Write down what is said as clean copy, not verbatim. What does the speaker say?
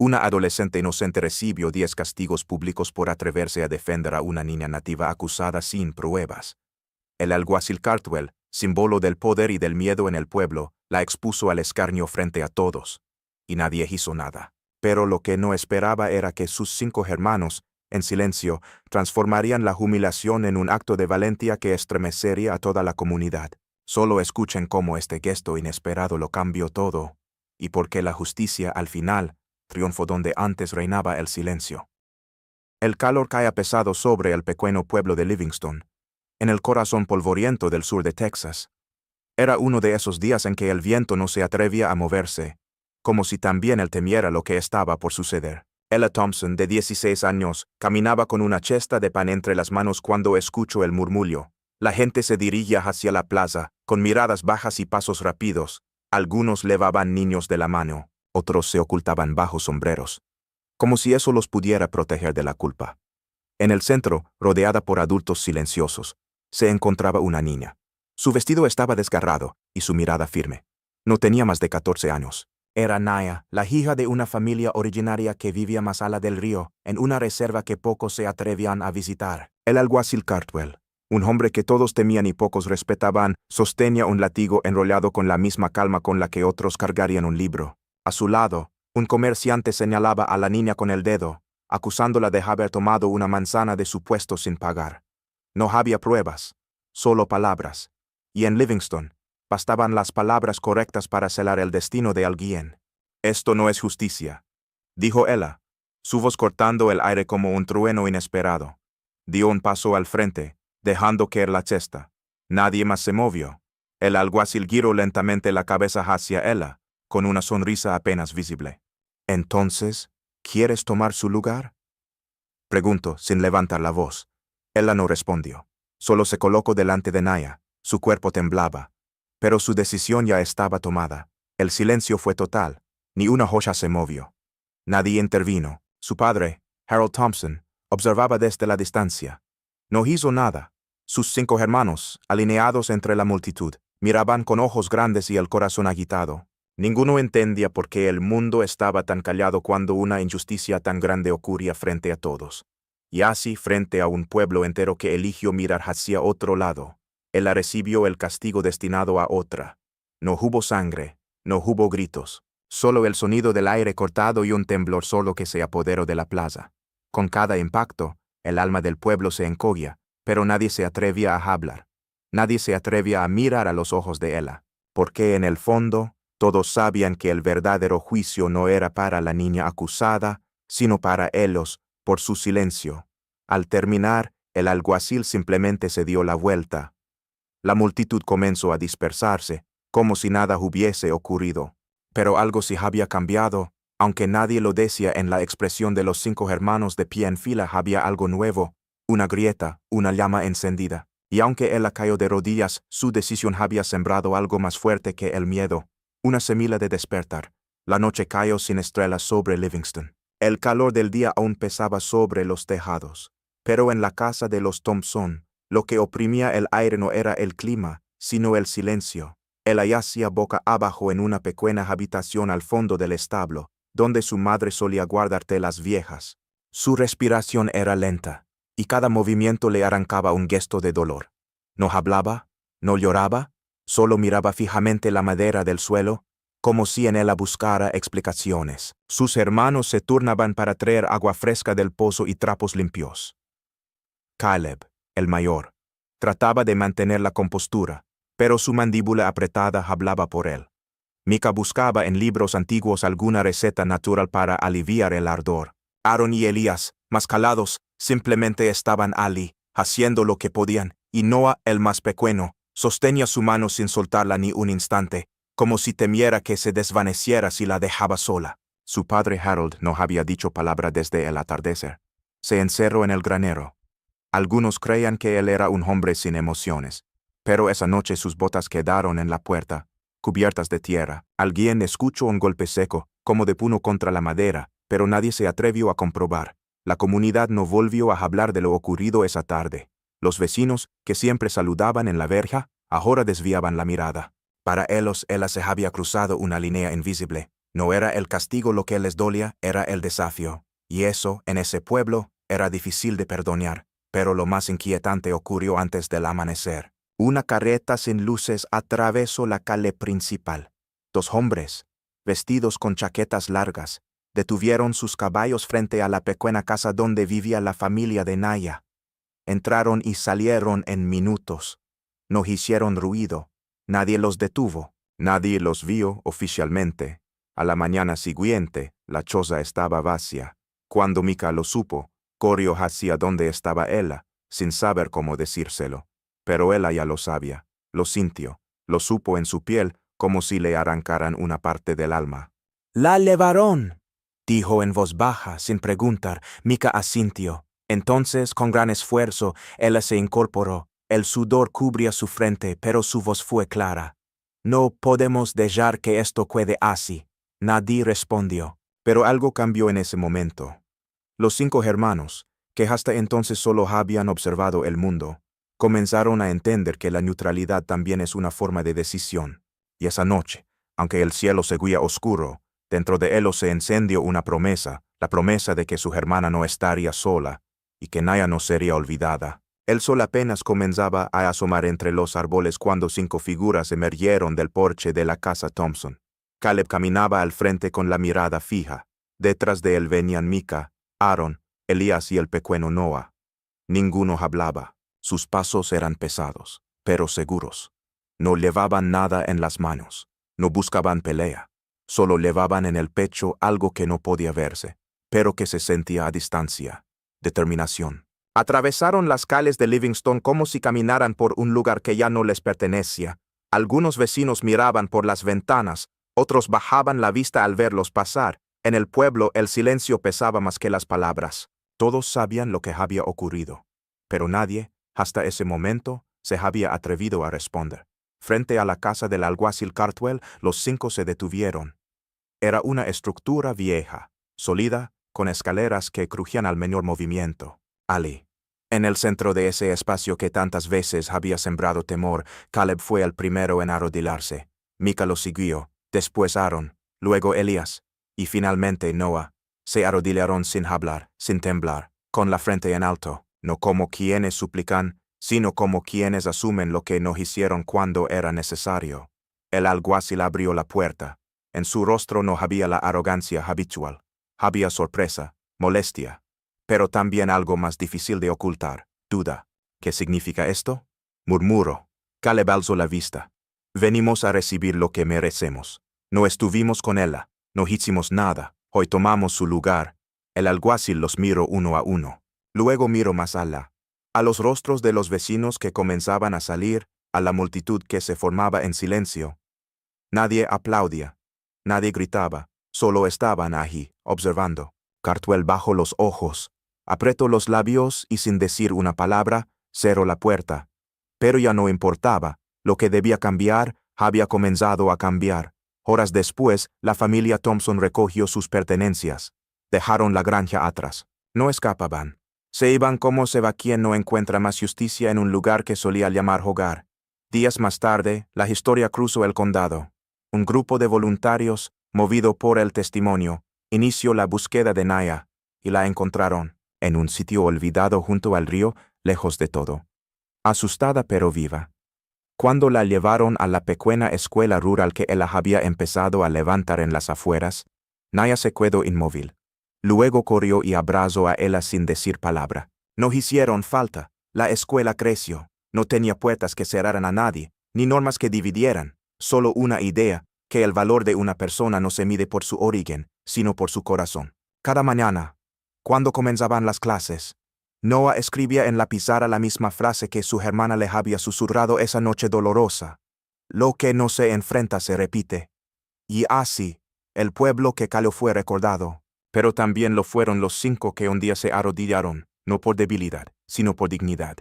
Una adolescente inocente recibió 10 castigos públicos por atreverse a defender a una niña nativa acusada sin pruebas. El alguacil Cardwell, símbolo del poder y del miedo en el pueblo, la expuso al escarnio frente a todos. Y nadie hizo nada. Pero lo que no esperaba era que sus 5 hermanos, en silencio, transformarían la humillación en un acto de valentía que estremecería a toda la comunidad. Solo escuchen cómo este gesto inesperado lo cambió todo, y por qué la justicia, al final, triunfó donde antes reinaba el silencio. El calor caía pesado sobre el pequeño pueblo de Livingston, en el corazón polvoriento del sur de Texas. Era uno de esos días en que el viento no se atrevía a moverse, como si también él temiera lo que estaba por suceder. Ella Thompson, de 16 años, caminaba con una cesta de pan entre las manos cuando escuchó el murmullo. La gente se dirigía hacia la plaza, con miradas bajas y pasos rápidos. Algunos llevaban niños de la mano, otros se ocultaban bajo sombreros, como si eso los pudiera proteger de la culpa. En el centro, rodeada por adultos silenciosos, se encontraba una niña. Su vestido estaba desgarrado, y su mirada firme. No tenía más de 14 años. Era Naya, la hija de una familia originaria que vivía más allá del río, en una reserva que pocos se atrevían a visitar. El alguacil Cardwell, un hombre que todos temían y pocos respetaban, sostenía un látigo enrollado con la misma calma con la que otros cargarían un libro. A su lado, un comerciante señalaba a la niña con el dedo, acusándola de haber tomado una manzana de su puesto sin pagar. No había pruebas, solo palabras. Y en Livingston, bastaban las palabras correctas para selar el destino de alguien. «Esto no es justicia», dijo ella, su voz cortando el aire como un trueno inesperado. Dio un paso al frente, dejando caer la cesta. Nadie más se movió. El alguacil giró lentamente la cabeza hacia ella, con una sonrisa apenas visible. «¿Entonces, quieres tomar su lugar?», preguntó sin levantar la voz. Ella no respondió. Solo se colocó delante de Naya. Su cuerpo temblaba. Pero su decisión ya estaba tomada. El silencio fue total. Ni una hoja se movió. Nadie intervino. Su padre, Harold Thompson, observaba desde la distancia. No hizo nada. Sus 5 hermanos, alineados entre la multitud, miraban con ojos grandes y el corazón agitado. Ninguno entendía por qué el mundo estaba tan callado cuando una injusticia tan grande ocurría frente a todos. Y así, frente a un pueblo entero que eligió mirar hacia otro lado, ella recibió el castigo destinado a otra. No hubo sangre, no hubo gritos, solo el sonido del aire cortado y un temblor solo que se apoderó de la plaza. Con cada impacto, el alma del pueblo se encogía, pero nadie se atrevía a hablar. Nadie se atrevía a mirar a los ojos de ella, porque en el fondo, todos sabían que el verdadero juicio no era para la niña acusada, sino para ellos, por su silencio. Al terminar, el alguacil simplemente se dio la vuelta. La multitud comenzó a dispersarse, como si nada hubiese ocurrido. Pero algo sí había cambiado, aunque nadie lo decía en la expresión de los 5 hermanos de pie en fila había algo nuevo, una grieta, una llama encendida. Y aunque ella cayó de rodillas, su decisión había sembrado algo más fuerte que el miedo, una semilla de despertar. La noche cayó sin estrellas sobre Livingston. El calor del día aún pesaba sobre los tejados. Pero en la casa de los Thompson, lo que oprimía el aire no era el clima, sino el silencio. Ella yacía boca abajo en una pequeña habitación al fondo del establo, donde su madre solía guardar telas viejas. Su respiración era lenta, y cada movimiento le arrancaba un gesto de dolor. No hablaba, no lloraba, solo miraba fijamente la madera del suelo, como si en ella buscara explicaciones. Sus hermanos se turnaban para traer agua fresca del pozo y trapos limpios. Caleb, el mayor, trataba de mantener la compostura, pero su mandíbula apretada hablaba por él. Micah buscaba en libros antiguos alguna receta natural para aliviar el ardor. Aaron y Elías, más calados, simplemente estaban allí, haciendo lo que podían, y Noah, el más pequeño, sostenía su mano sin soltarla ni un instante, como si temiera que se desvaneciera si la dejaba sola. Su padre Harold no había dicho palabra desde el atardecer. Se encerró en el granero. Algunos creían que él era un hombre sin emociones, pero esa noche sus botas quedaron en la puerta, cubiertas de tierra. Alguien escuchó un golpe seco, como de puño contra la madera, pero nadie se atrevió a comprobar. La comunidad no volvió a hablar de lo ocurrido esa tarde. Los vecinos, que siempre saludaban en la verja, ahora desviaban la mirada. Para ellos, ella se había cruzado una línea invisible, No era el castigo lo que les dolía, era el desafío. Y eso, en ese pueblo, era difícil de perdonar. Pero lo más inquietante ocurrió antes del amanecer. Una carreta sin luces atravesó la calle principal. Dos hombres, vestidos con chaquetas largas, detuvieron sus caballos frente a la pequeña casa donde vivía la familia de Naya. Entraron y salieron en minutos. No hicieron ruido. Nadie los detuvo. Nadie los vio oficialmente. A la mañana siguiente, la choza estaba vacía. Cuando Mika lo supo, corrió hacia donde estaba ella, sin saber cómo decírselo. Pero ella ya lo sabía, lo sintió, lo supo en su piel, como si le arrancaran una parte del alma. «La llevaron», dijo en voz baja, sin preguntar. Mika asintió. Entonces, con gran esfuerzo, ella se incorporó. El sudor cubría su frente, pero su voz fue clara. «No podemos dejar que esto quede así». Nadie respondió. Pero algo cambió en ese momento. Los 5 hermanos, que hasta entonces solo habían observado el mundo, comenzaron a entender que la neutralidad también es una forma de decisión. Y esa noche, aunque el cielo seguía oscuro, dentro de él se encendió una promesa, la promesa de que su hermana no estaría sola y que Naya no sería olvidada. El sol apenas comenzaba a asomar entre los árboles cuando 5 figuras emergieron del porche de la casa Thompson. Caleb caminaba al frente con la mirada fija. Detrás de él venían Mika, Aaron, Elías y el pequeño Noah. Ninguno hablaba. Sus pasos eran pesados, pero seguros. No llevaban nada en las manos. No buscaban pelea. Solo llevaban en el pecho algo que no podía verse, pero que se sentía a distancia. Determinación. Atravesaron las calles de Livingston como si caminaran por un lugar que ya no les pertenecía. Algunos vecinos miraban por las ventanas, otros bajaban la vista al verlos pasar. En el pueblo el silencio pesaba más que las palabras. Todos sabían lo que había ocurrido, pero nadie, hasta ese momento, se había atrevido a responder. Frente a la casa del alguacil Cartwell, los 5 se detuvieron. Era una estructura vieja, sólida, con escaleras que crujían al menor movimiento. Ali. En el centro de ese espacio que tantas veces había sembrado temor, Caleb fue el primero en arrodillarse. Mika lo siguió, después Aaron, luego Elías, y finalmente Noah. Se arrodillaron sin hablar, sin temblar, con la frente en alto, no como quienes suplican, sino como quienes asumen lo que no hicieron cuando era necesario. El alguacil abrió la puerta. En su rostro no había la arrogancia habitual. Había sorpresa, molestia, pero también algo más difícil de ocultar, duda. ¿Qué significa esto? Murmuró. Caleb alzó la vista. Venimos a recibir lo que merecemos. No estuvimos con ella, no hicimos nada, hoy tomamos su lugar. El alguacil los miró uno a uno. Luego miró más allá. A los rostros de los vecinos que comenzaban a salir, a la multitud que se formaba en silencio. Nadie aplaudía. Nadie gritaba. Solo estaban allí, observando. Cartwell bajó los ojos, apretó los labios y sin decir una palabra, cerró la puerta. Pero ya no importaba. Lo que debía cambiar, había comenzado a cambiar. Horas después, la familia Thompson recogió sus pertenencias. Dejaron la granja atrás. No escapaban. Se iban como se va quien no encuentra más justicia en un lugar que solía llamar hogar. Días más tarde, la historia cruzó el condado. Un grupo de voluntarios, movido por el testimonio, inició la búsqueda de Naya, y la encontraron, en un sitio olvidado junto al río, lejos de todo. Asustada pero viva. Cuando la llevaron a la pequeña escuela rural que ella había empezado a levantar en las afueras, Naya se quedó inmóvil. Luego corrió y abrazó a ella sin decir palabra. No hicieron falta. La escuela creció. No tenía puertas que cerraran a nadie, ni normas que dividieran. Solo una idea, que el valor de una persona no se mide por su origen, sino por su corazón. Cada mañana, cuando comenzaban las clases, Noah escribía en la pizarra la misma frase que su hermana le había susurrado esa noche dolorosa. Lo que no se enfrenta se repite. Y así, el pueblo que cayó fue recordado. Pero también lo fueron los 5 que un día se arrodillaron, no por debilidad, sino por dignidad.